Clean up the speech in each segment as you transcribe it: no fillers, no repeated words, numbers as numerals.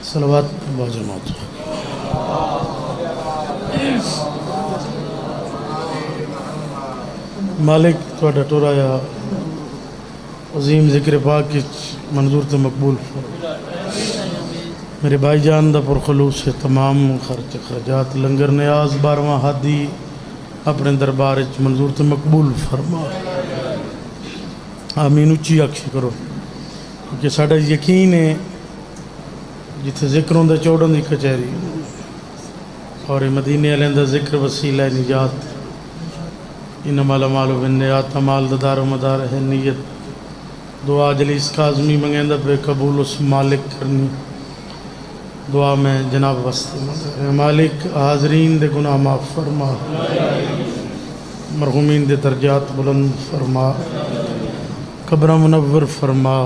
صلوات باجماعت مالک تھوڑا ٹورایا عظیم ذکر پاک منظور تے مقبول میرے بھائی جان دا پرخلوص سے تمام خرچ خرجات لنگر نیاز 12واں ہادی اپنے دربار منظور تے مقبول فرما آمین اچھی آکھی کرو کیونکہ ساڑھا یقین ہے جتھے ذکروں دا چوڑوں دی کچہری اور مدینے علیہ دا ذکر وسیلہ نجات انما الامال بالنیات مال دا دار و مدار ہے نیت دعا جلیس کاظمی منگیندہ پہ قبول اس مالک کرنی دعا میں جناب وستی مدار مالک حاضرین دے گناہ معاف فرما مرحومین دے درجات بلند فرما قبر منور فرما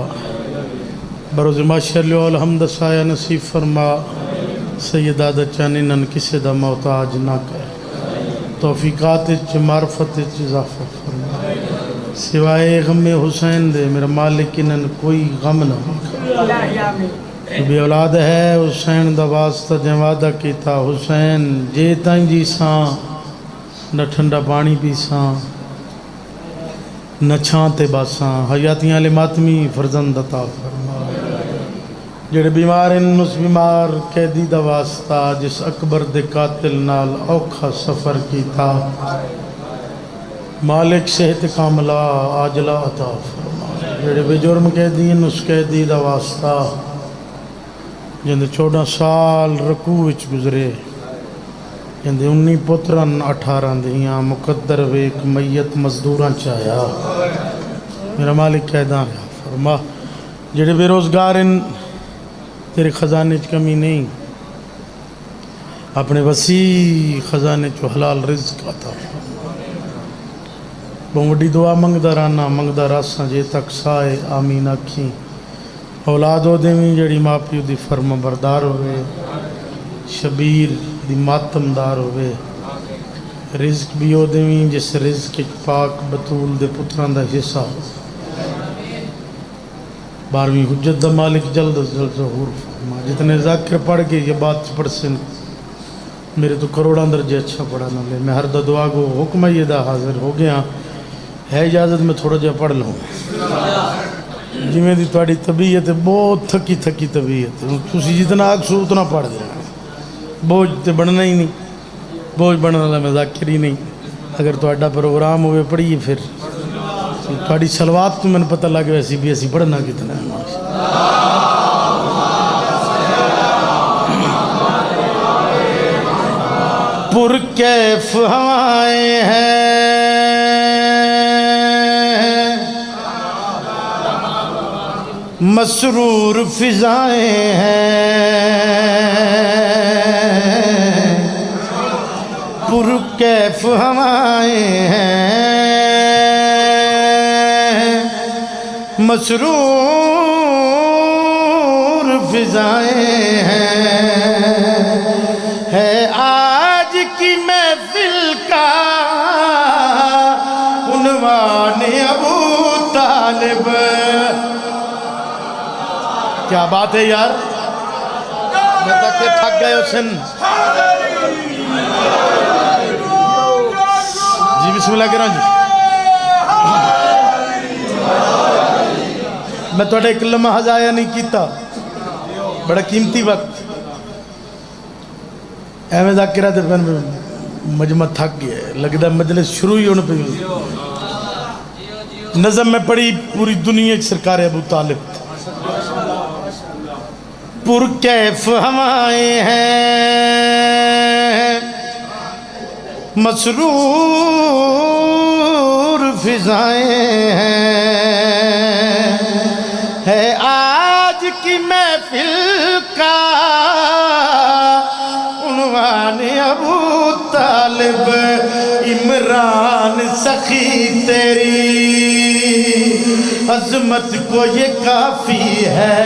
بروز معاشر لیو الحمد سایہ نصیب فرما سیدہ چانینن کسی دا محتاج نہ کر توفیقات معرفت اضافہ فرما سوائے غم حسین دے میرا مالک انن کوئی غم نہ ہوگا بھی اولاد ہے حسین دا واسطہ جن وعدہ کیتا حسین جے تائیں جی ساں نہ ٹھنڈا پانی پی ساں نہ چھانتے باساں حیاتیاں لے ماتمی فرزند عطا فرما جڑے بیمار ان اس بیمار قیدی دا واسطہ جس اکبر دے قاتل نال اوکھا سفر کی تھا مالک صحت کاملہ آجلہ عطا فرما جڑے بے جرم قیدی ان اس قیدی دا واسطہ جندے 14 سال رکوع وچ گزرے جندے 19 پتران 18 دیاں مقدر ویک میت مزدوران چاہیا میرا مالک قیداں فرما جڑے بے روزگار ان تیرے خزانے چ کمی نہیں اپنے وسیع خزانے چو حلال رزق عطا بہت دعا منگدہ رانا منگدہ راساں جے تک سائے آمین آکھیں اولاد ہو دیویں جڑی ماں پیو دی فرما بردار ہوئے شبیر دی ماتم دار ہوئے رزق بھی ہو دیویں جس رزق پاک بطول دے پتران دا حصہ ہو 12ویں حجت دا مالک جلد از جلد ظہور فرما جتنے ذاکر پڑھ کے یہ بات پڑھ سن میرے تو کروڑاں درجے اچھا پڑھا نہ لے میں ہر دا دعا کو حکم یہ دا حاضر ہو گیا ہے اجازت میں تھوڑا جا پڑھ لوں جی میں دی توڑی طبیعت بہت تھکی تھکی طبیعت تسی جتنا آگ سو اتنا پڑھ دے بوجھ تے بڑھنا ہی نہیں بوجھ بڑھنا لے میں ذاکر ہی نہیں اگر تو اڈا پروگرام ہوئے پڑھیے پھر توڑی سلوات تو میں نے پتہ لگے ویسی بھی ایسی پڑھنا کتنا ہے پر کیف ہوائیں ہیں مسرور فضائیں ہیں پر کیف ہوائیں ہیں مسرور فضائیں ہیں ہے آج کی محفل کا عنوان ابو طالب کیا بات ہے یار میں تک کہ تھک گئے حسن جی بسم اللہ کروں جی میں توڑے ایک لمحہ ضائع نہیں کیتا بڑا قیمتی وقت ایویں ذاکرہ دے پہن میں مجمع تھک گیا ہے لگتا ہے مجلس شروع ہی ہونے پہ نظم میں پڑھی پوری دنیا کی سرکار ابو طالب پر کیف ہوائیں ہیں مسرور فضائیں ہیں ہے آج کی محفل کا عنوان ابو طالب عمران سخی تیری عظمت کو یہ کافی ہے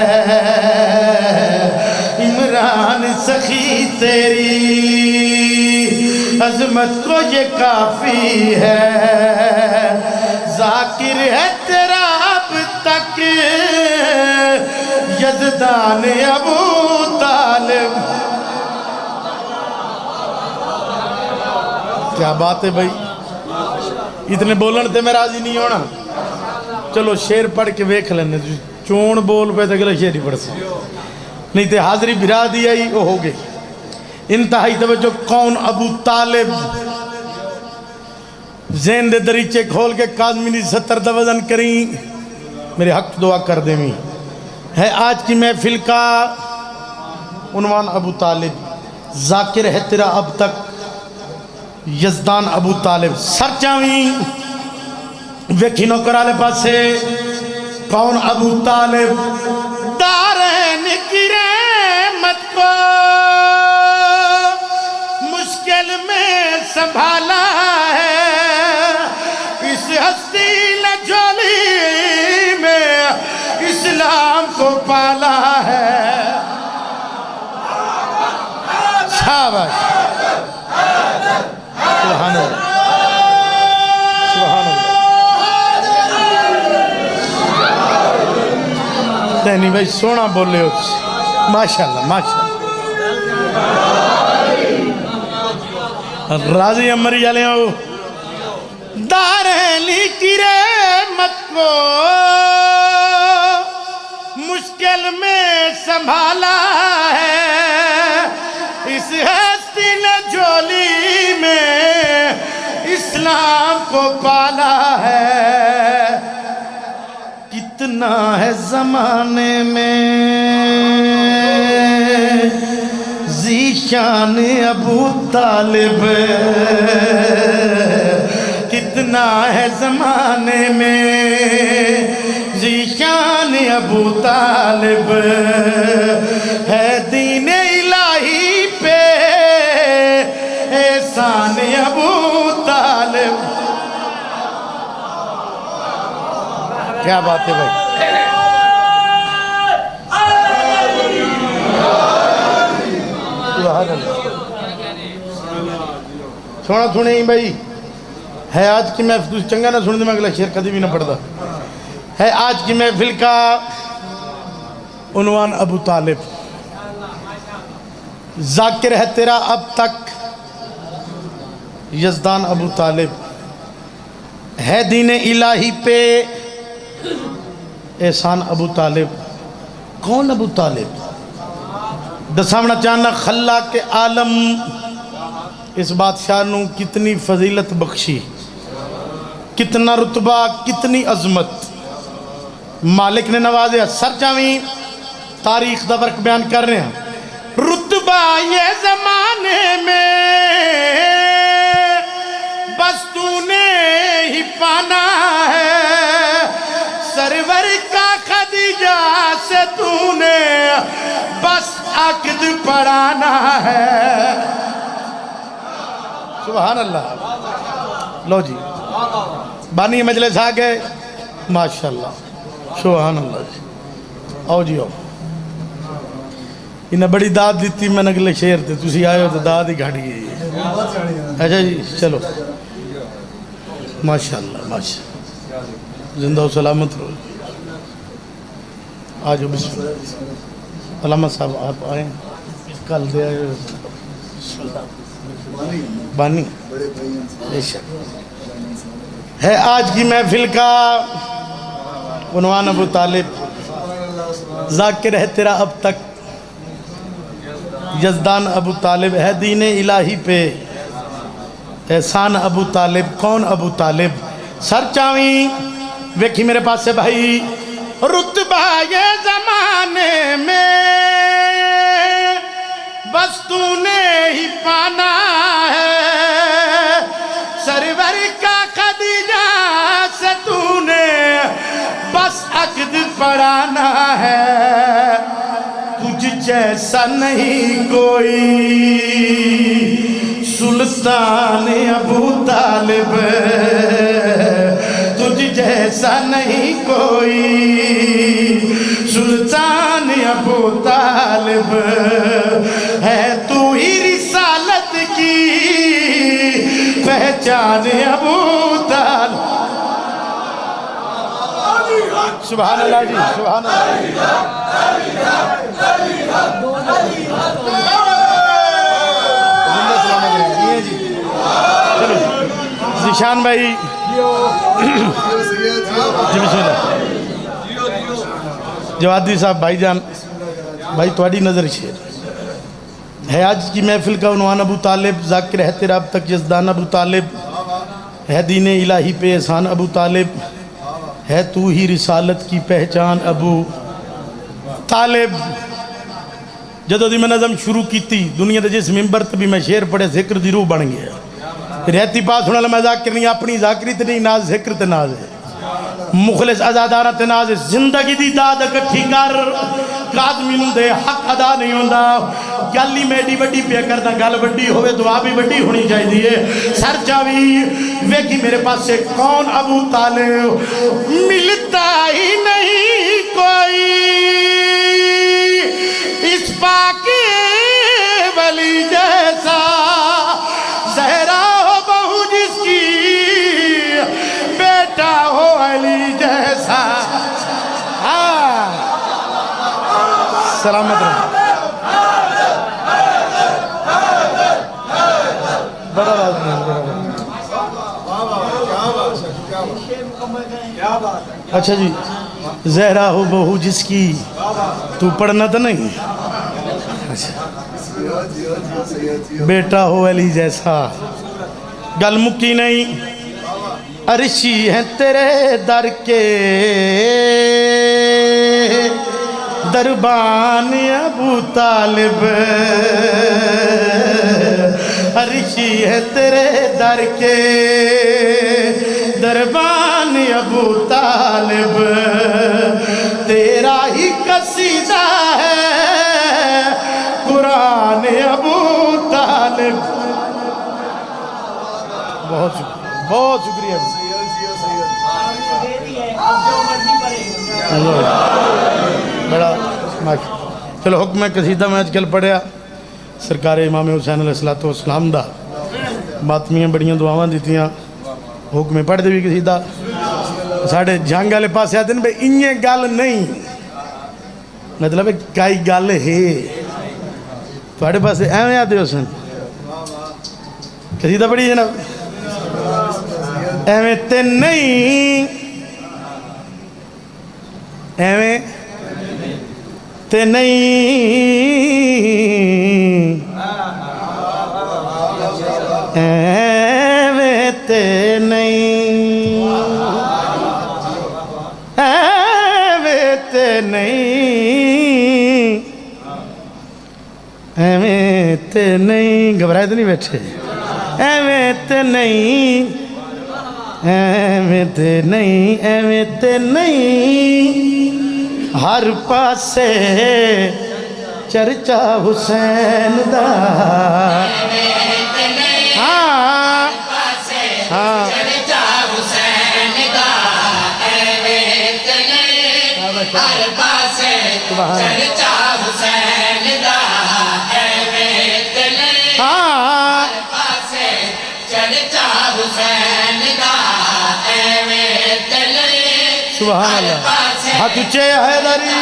عمران سخی تیری عظمت کو یہ کافی ہے ذاکر ہے تیرا اب تک یزدان ابو طالب کیا بات ہے بھائی، اتنے بولن تے میں راضی نہیں ہونا. چلو شیر پڑھ کے ویکھ لینے، چون بول پہ تو اگلا شیر ہی پڑھ سے نہیں تے حاضری بھرا دی آئی وہ ہو گئے. انتہائی توجہ. کون ابو طالب؟ ذہن دے دریچے کھول کے کاظمینی 70 دا وزن کریں، میرے حق دعا کر دیں. ہے آج کی محفل کا عنوان ابو طالب. ذاکر ہے تیرا اب تک یزدان ابو طالب. سر چاویں ویکھی نوکرالے پاسے. کون ابو طالب؟ دارین کی رحمت کو مشکل میں سنبھالا ہے، اس ہستی لجولی میں اسلام کو پالا ہے. شاباش، سبحان اللہ، سبحان اللہ. نہیں بھائی سونا بولے ہو، ماشاءاللہ ماشاءاللہ. راضی امری جالے ہو. دارہلی کی رحمت کو مشکل میں سنبھالا ہے، اس ہستی نے جھولی میں اسلام کو پالا ہے. کتنا ہے زمانے میں ذیشان ابو طالب، کتنا ہے زمانے میں ذیشان ابو طالب. ہے دین الہی پہ احسان ابو طالب. کیا بات ہے بھائی، سونا سنے ہی بھائی. ہے آج کی محفل چنگا نہ سنے دے میں اگلا شیر کدی بھی نہ پڑھتا. ہے آج کی محفل کا عنوان ابو طالب. ذاکر ہے تیرا اب تک یزدان ابو طالب. ہے دین الہی پہ احسان ابو طالب. کون ابو طالب؟ دسامنا چاہنا خلا کے عالم اس بادشاہ نو کتنی فضیلت بخشی، کتنا رتبہ، کتنی عظمت مالک نے نوازے. سر چاویں تاریخ دا ورک بیان کر رہے ہیں. رتبہ یہ زمانے میں بس تو نے ہی پانا ہے، سرور کا خدیجہ سے تو نے بس عقد پڑھانا ہے. سبحان اللہ. لو جی بانی مجلس آگئے، ماشاءاللہ سبحان اللہ جی. آؤ جی آؤ. انہیں بڑی داد دیتی میں نگلے شیر تھے، تسی آئے ہو تو داد ہی گھاڑی گئی. اچھا جی چلو ماشاءاللہ ماشاءاللہ، زندہ و سلامت رہو. آجو بسم اللہ. علامہ صاحب آپ آئیں، کل دے آئے بانی بے شک. ہے آج کی محفل کا عنوان ابو طالب. ذاکر ہے تیرا اب تک یزدان ابو طالب. ہے دین الہی پہ احسان ابو طالب. کون ابو طالب؟ سر چاویں ویکھی میرے پاس سے بھائی. رتبہ یہ زمانے میں بس تو نے ہی پانا ہے، سرور کا خدیجہ سے تو نے بس عقد پڑھانا ہے. تجھ جیسا نہیں کوئی سلطان ابو طالب، تجھ جیسا نہیں کوئی سلطان ابو طالب. ہے تو ہی رسالت کی پہچان ابو طالب. سبحان اللہ جی سبحان اللہ. چلو ذیشان بھائی جی بسم اللہ جوادی صاحب بھائی جان بھائی تھوڑی نظر شیر ہے آج کی محفل کا عنوان ابو طالب ذاکر ہے تیرا اب تک یزدان ابو طالب ہے دین الہی پہ احسان ابو طالب ہے تو ہی رسالت کی پہچان ابو طالب جدو دی میں نظم شروع کی تھی دنیا دے جس ممبر تے بھی میں شیر پڑھے ذکر دی روح بن گیا رہتی پاس ہونا لما ذاکر نہیں اپنی ذاکری تے نہیں ناز ذکر تے ناز ہے مخلص ازادارہ تے ناز زندگی دی داد اکٹھی کر قادمی نوں دے حق ادا نہیں ہوندہ گلی میڈی وڈی پیا کرنا گل وڈی ہوئے دعا بھی وڈی ہونی چاہی دیئے سر چاوی ویکھی میرے پاس سے کون ابو طالب ملتا ہی نہیں کوئی اس پاکی ولی جیسا زہرا ہو بہو جس کی بیٹا ہو علی جیسا سلامت رہا بڑا اچھا جی زہرا ہو بہو جس کی تو پڑھنا تو نہیں بیٹا ہو علی جیسا گل مکی نہیں عرشی ہیں تیرے در کے دربان ابو طالب عرشی ہے تیرے در کے دربان ابو طالب تیرا ہی قصیدہ ہے قرآن ابو طالب بہت شکریہ بڑا چلو حکم قصیدہ میں آج کل پڑھیا سرکار امام حسین علیہ السلام دا ماتمیاں بڑیاں دعاواں دیتیاں حکم پڑھ دے بھی قصیدہ ساڑھے جنگ والے پاس آتے ہیں بھئی انہیں گل نہیں مطلب کئی گل ہے تھوڑے پاس ایویں آتے ہو سن قصیدہ پڑھی جناب ایویں تے نہیں ایویں تے نہیں ایویں تے نہیں ایویں تے نہیں ایویں تے نہیں گھبرائے تو نہیں بیٹھے ایویں تے نہیں ایویں تے نہیں ایویں تے نہیں ہر پاسے چرچا حسین دا ہاں ہاں چرچا حسین دا ہر پاسے چرچا حسین دا ہاں پاسے چرچا حسین دا سبحان اللہ ہاتھ اچھے حیدری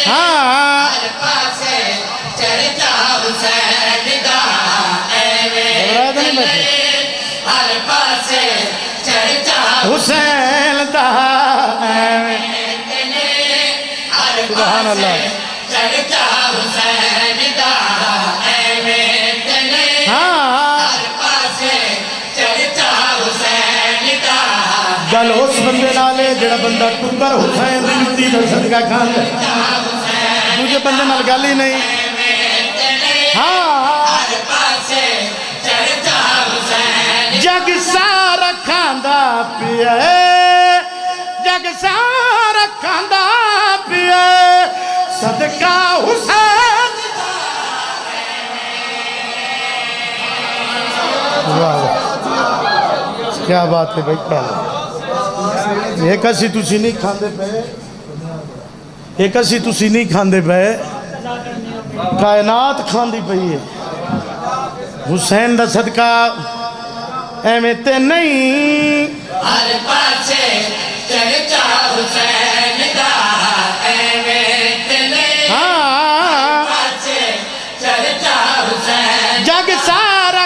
ہاں حسین دا سبحان اللہ گل اس بندے نالے جڑا بندہ ٹکر حسین دی جُتی دا صدقہ کھان دے دوجے بندے نال گل ہی نہیں جگ سارا کھاندا پیا جگ سارا کھاندا پیا صدقہ حسین کیا بات ہے بھائی کیا ایک اسی تُسی نہیں کھاندے پہ ایک اسی تُسی نہیں کھاندے پہ کائنات کھاندی پہ ہے حسین دا صدقہ ایویں تے نہیں ہر پاسے چرچا حسین دا ایویں تے نہیں ہر پاسے چرچا حسین جگ سارا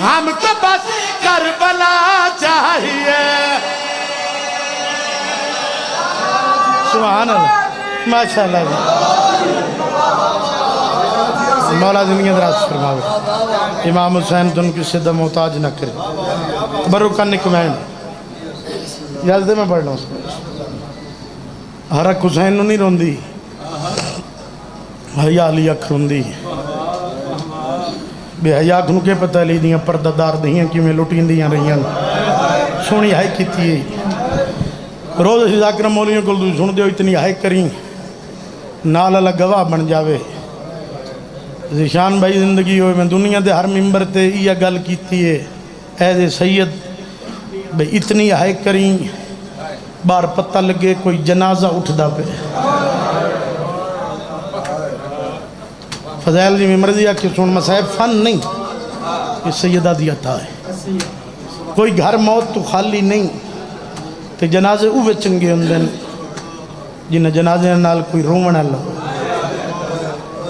ہم کو بس کربلا چاہیے۔ سبحان اللہ، ماشاءاللہ جی، مولا زندگی دراز فرماوے، امام حسین تن کی صدہ محتاج نہ کرے، تبرکہ نکمین اجازت میں پڑھ لوں۔ ہر ایک حسین نو نہیں روندی، حیا علی اکھ روندی، بے حیا کنو کے پتہ لی دیاں پردہ دار دیاں کی میں لٹین دیاں رہیاں، سونی ہائی کیتی ہے۔ روز اسی ذاکرہ مولیوں کو سن دیو اتنی ہائی کریں، نال اللہ گواہ بن جاوے۔ ذیشان بھائی زندگی ہوئے میں دنیا دے ہر ممبر تے یہ گل کیتی ہے، اے سید بھئی اتنی ہائی کریں، بار پتہ لگے کوئی جنازہ اٹھ دا پہ۔ فضائل جی میں مرضی ہے کہ سن مسائب فن نہیں، یہ سیدہ دی عطا ہے۔ کوئی گھر موت تو خالی نہیں، تے جنازے اوہ چنگے ہوندن جنہیں جنازے نال کوئی رومن اللہ،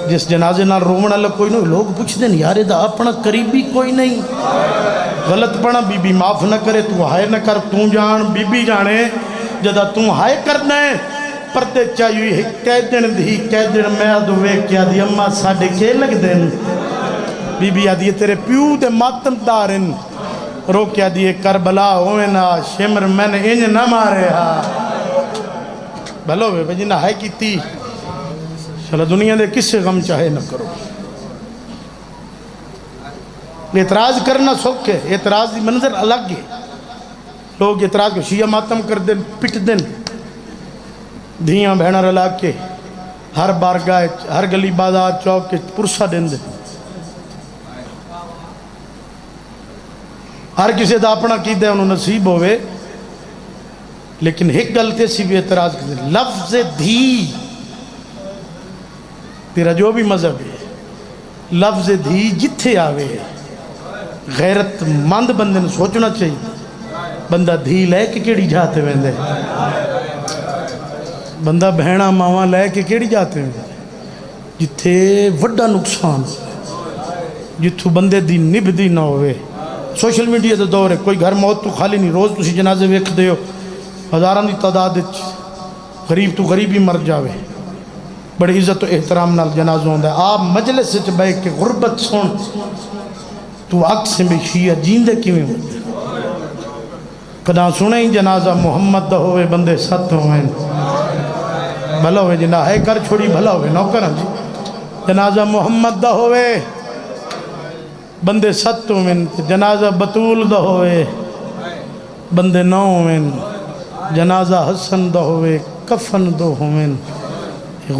جس جنازے نال رومن اللہ کوئی نہیں، لوگ پوچھ دیں یار دا اپنا قریبی کوئی نہیں، غلط پڑھا بی بی معاف نہ کرے تو ہائے نہ کر، تو جان بی بی جانے جدا تو ہائے کرنا ہے۔ پردے چاہیے ہے کہہ دن دی، کہہ دن میں دوے کیا دی اممہ ساڑھے کے لگ دن، بی بی آدھی تیرے پیو دے ماتم دارن، رو کیا دیئے کربلا ہوئے نا شمر میں نے انج نہ مارے ہاں۔ بھلو بے جنہ ہائے کی تی شاء دنیا دے کس سے غم چاہے نہ کرو۔ اعتراض کرنا سوکھ ہے، اعتراض دی منظر الگ ہے۔ لوگ اعتراض کو شیعہ ماتم کر دیں، پٹ دیں، دھیاں بہنر علاق کے ہر بارگاہ ہر گلی بازار چوک کے پرسہ دیں دیں، ہر کسی دا اپنا کی دے انہوں نصیب ہوئے، لیکن ایک غلطے سی بھی اعتراض کرتے ہیں۔ لفظ دھی تیرا جو بھی مذہب ہے، لفظ دھی جتھے آوے غیرت مند بندے نے سوچنا چاہیے، بندہ دھی لے کے کیڑی جاتے ویندے، بندہ بہنا ماما لے کے کیڑی جاتے ویندے، جتھے وڈا نقصان، جتھو بندے دی نب دی نہ ہوئے۔ سوشل میڈیا دا دور ہے، کوئی گھر موت تو خالی نہیں، روز تسی جنازے ویکھ دے ہو، ہزاران دی تعداد غریب تو غریب ہی مر جاوے، بڑی عزت و احترام نال جنازہ ہوندہ ہے۔ آپ مجلس سے بیٹھ کے غربت سن تو عکس میں شیعہ جیندے کیویں ہوتے، کدا سنیں جنازہ محمد دا ہوئے بندے ست ہوئے، بھلا ہوئے جنہ ہے کر چھوڑی بھلا ہوئے نوکر ہاں جی، جنازہ محمد دا ہوئے بندے ست ہوئے، جنازہ بطول دا ہوئے بندے نو ہوئے، جنازہ حسن دا ہوئے کفن دو ہوئے۔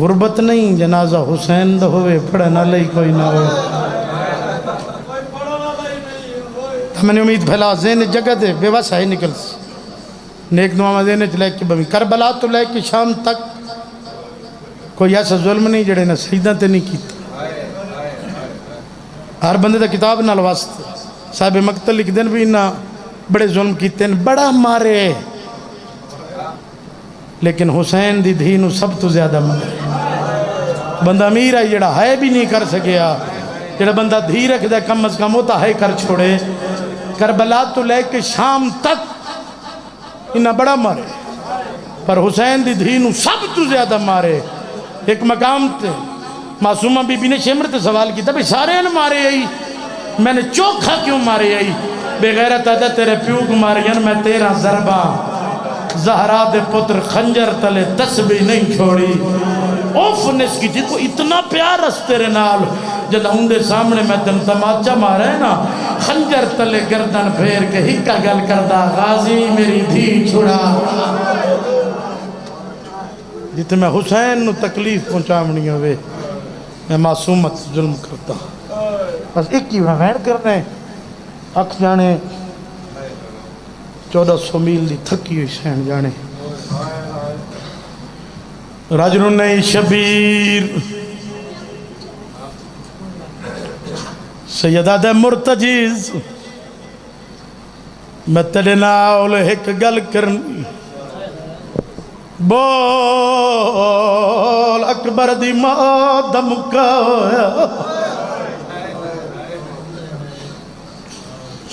غربت نہیں، جنازہ حسین دا ہوئے پڑھنا لئی کوئی نہ ہوئے۔ میں نے امید بھلا ذہن جگہ دے بے واسہ ہی نکل سی، نیک دعا ذہن چ لے کے بمی کربلا تو لے کے شام تک کوئی ایسا ظلم نہیں جڑے نہ سجدہ تے نہیں کیتا۔ ہر بندے دا کتاب نال واسطے، صاحب مقتل لکھ دین بھی نہ بڑے ظلم کیتے ہیں، بڑا مارے، لیکن حسین دی دھی نو سب تو زیادہ مارے۔ بندہ امیر ہے جڑا ہے بھی نہیں کر سکیا، جڑا بندہ دھی رکھ دے کم از کم ہوتا ہے کر چھوڑے۔ کربلا تو لے کے شام تک انہا بڑا مارے، پر حسین دی دھی نو سب تو زیادہ مارے۔ ایک مقام تے معصومہ بی بی نے شمر تے سوال کی تھا، بھئی سارے نے مارے آئی، میں نے چوکھا کیوں مارے آئی؟ بے غیرت آدھا تیرے پیو کو مارین میں تیرا ضربہ، زہرا دے پتر خنجر تلے تسبیح نہیں چھوڑی۔ اوف نس کی تھی کو اتنا پیار اس تیرے نال، جد اندے سامنے میں تن تماچا مارے نا، خنجر تلے گردن پھیر کے ہکا گل کردہ غازی میری دھی چھڑا۔ جتے میں حسین نو تکلیف پہنچا منی ہوئے، میں معصومت ظلم کرتا، بس ایک ہی وین کرنے اکھ جانے 1400 میل دی تھکی ہوئی سین جانے۔ رجل نہیں شبیر سیدہ دے مرتجیز، میں تیرے نال ایک گل کرنی، بول اکبر دی موت دا مکہ ہویا،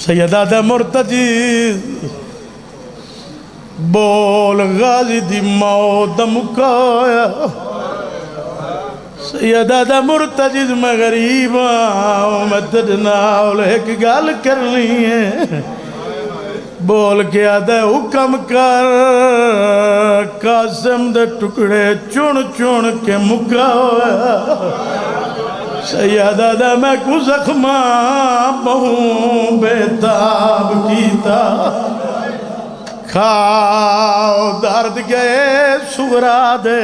سیدہ دا مرتجی بول غازی دی موت مکایا سیدہ دا مرتجی میں غریب ہوں میں تجناول ایک گال کرنی ہے بول کے آدھے حکم کر قاسم دے ٹکڑے چون چون کے مکایا سیدہ دا میں کو زخمہ بہوں بیتاب کیتا کھاؤ درد گئے سغرا دے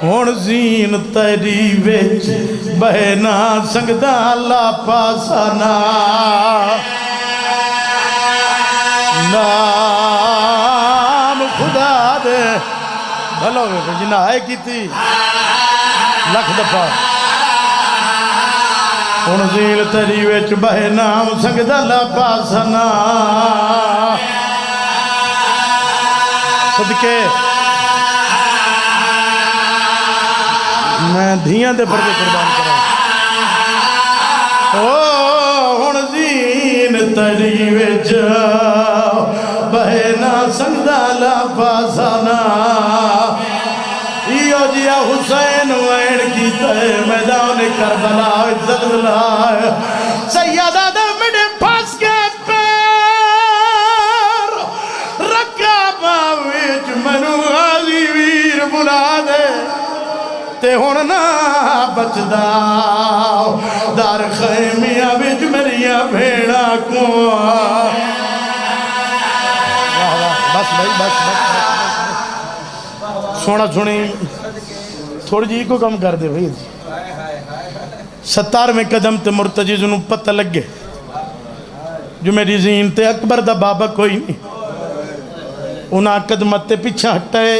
ہون زین تیری ویچ بہنا سنگدہ اللہ پاسانا نام خدا دے بھلو جنہ آئے کی تھی لکھ دفعہ ہون زین تیری ویچ بہنا سنگدہ اللہ پاسانا صدقے میں دھیاں دے پردے قربان کرا ہون زین تری وچ بہنا سنگدہ لا پاسانا ایو جیا حسین وین کی تے میدان کربلا زلزلہ سیدہ دے مڈے پھنس کے پیر رکابہ وچ منو غازی ویر بلا دے تے ہون نا بچدا دار خیمیاں وچ میریاں بھیڑا کو بس بھائی بس سونا سنی تھوڑی جی کو کم کر دے بھائی 17ویں قدم تے مرتجی جنوں پتہ لگے جو میری زین تے اکبر دا بابا کوئی نہیں انہاں قدمت تے پیچھا ہٹائے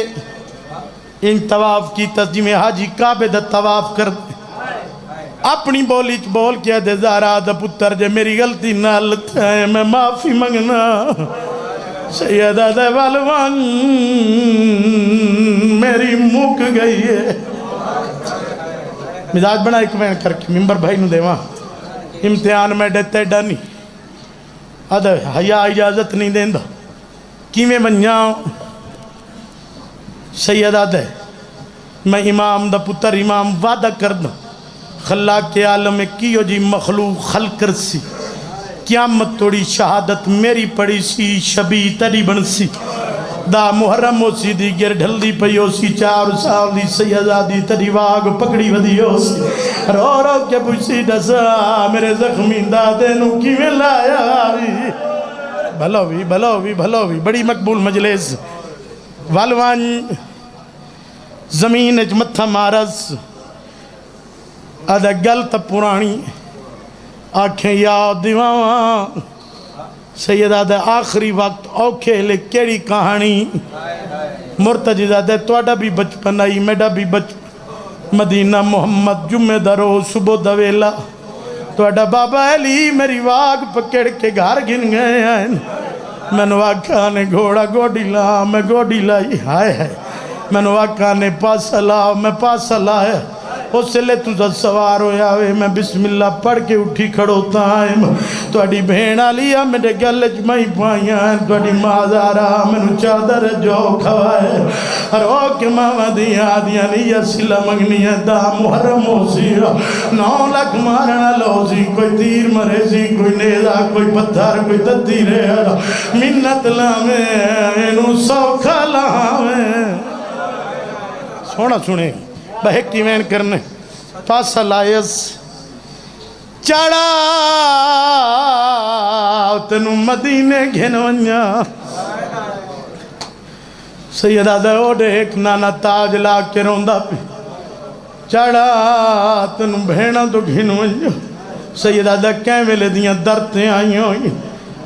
ان طواف کی تسجی میں حاجی کعبے دا طواف کر اپنی بولی بول کیا دے زارا دا پتر جے میری غلطی نالت ہے میں معافی منگنا سیدہ دے والوان میری موک گئی ہے مزاج بنا ایک میں کر کے ممبر بھائی نو دے وہاں امتحان میں ڈیتے ڈانی آدھا حیاء اجازت نہیں دیندہ کی میں بنیاں سیدہ دے میں امام دا پتر امام وعدہ کردہ خلاق کے عالم میں کیو جی مخلوق خلق کر سی قیامت توڑی شہادت میری پڑی سی شبی تری بن سی دا محرم ہو سی دی گر ڈھل دی پیو سی 4 سال دی سیدہ دی تری واگ پکڑی ودی ہو سی رو رو کے پوچھی ڈسا میرے زخمی دادے نو کی میں لایا بھلوی بڑی مقبول مجلس والوان زمین اچ متھا مارس آدھا گل تا پرانی آنکھیں یاد دیواں سیدہ دے آخری وقت اوکھے لے کیڑی کہانی مرتجی دے توڑا بھی بچپن آئی میڈا بھی بچپن مدینہ محمد جمعہ درو صبح دویلا توڑا بابا علی میری واگ پکڑ کے گھار گن گئے ہیں میں نے واقعہ نے گھوڑا گوڑی لا میں گوڑی لائی ہائے ہے میں نے واقعہ نے پاسا لا میں پاسا لائے اس سے لے تو سوار ہویا ہوئے میں بسم اللہ پڑھ کے اٹھی کھڑوتا ہے تو اڈی بھینا لیا میرے گلج میں پائیاں تو اڈی مازارا میں نو چادر جو کھوائے روک ماما دیا دیا نیا سلا مگنی ہے دا محرم ہو سی 9 لکھ مارنا لو سی کوئی تیر مرے سی کوئی نیزہ کوئی پتھر کوئی تدیر ہے منت لامے انو سوکھا لامے سونا سنے بہک کی وین کرنے پاسا لائس چڑا تنو مدینے گھنونیا سیدہ دے اوڈے ایک نانا تاج لا کے روندہ پی چڑا تنو بھینا تو گھنونیا سیدہ دے کہیں ویلے دیاں درتے آئی ہوئی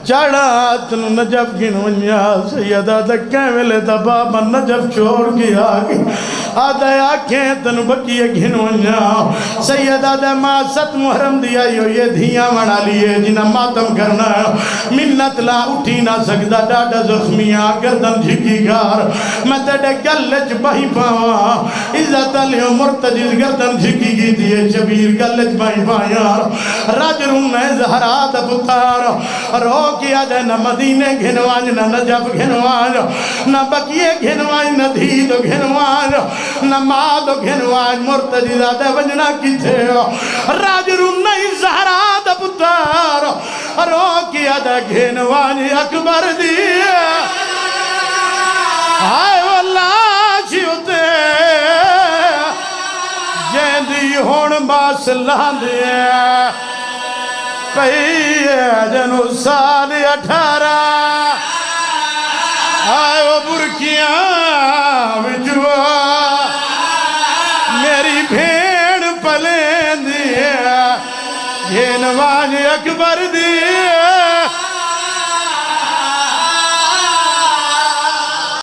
چڑا تنو نجف گھنونیا سیدہ دے کہیں ویلے دا بابا نجف چھوڑ گیا آگی آدھے آنکھیں تنو بکیے گھنونیا سیدہ دے ماں 7 محرم دیا یہ دھیاں منا لیے جنہ ماتم کرنا ہے منت لا اٹھی نہ سکتا ڈاڈا زخمیاں گردن جھکی گار میں تیڑے گلچ بہی پاواں عزت حضرت علی مرتجی گردن جھکی گی دیئے شبیر گلج بائی بائیار راج روم زہرا دا پتار رو کیا جائے نہ مدینے گھنواج نہ نجف گھنواج نہ بکیے گھنواج نہ دھید گھنواج نہ ماد گھنواج مرتجی زادہ وجنا کی تھے راج روم زہرا دا پتار رو کیا جائے گھنواج اکبر دیئے آئے واللہ شیوتے جیندی ہون باس لاندے پہیے جنو سال 18 آئے وہ برکیاں وچوا میری بھیڑ پلین دیئے گھنواج اکبر دیئے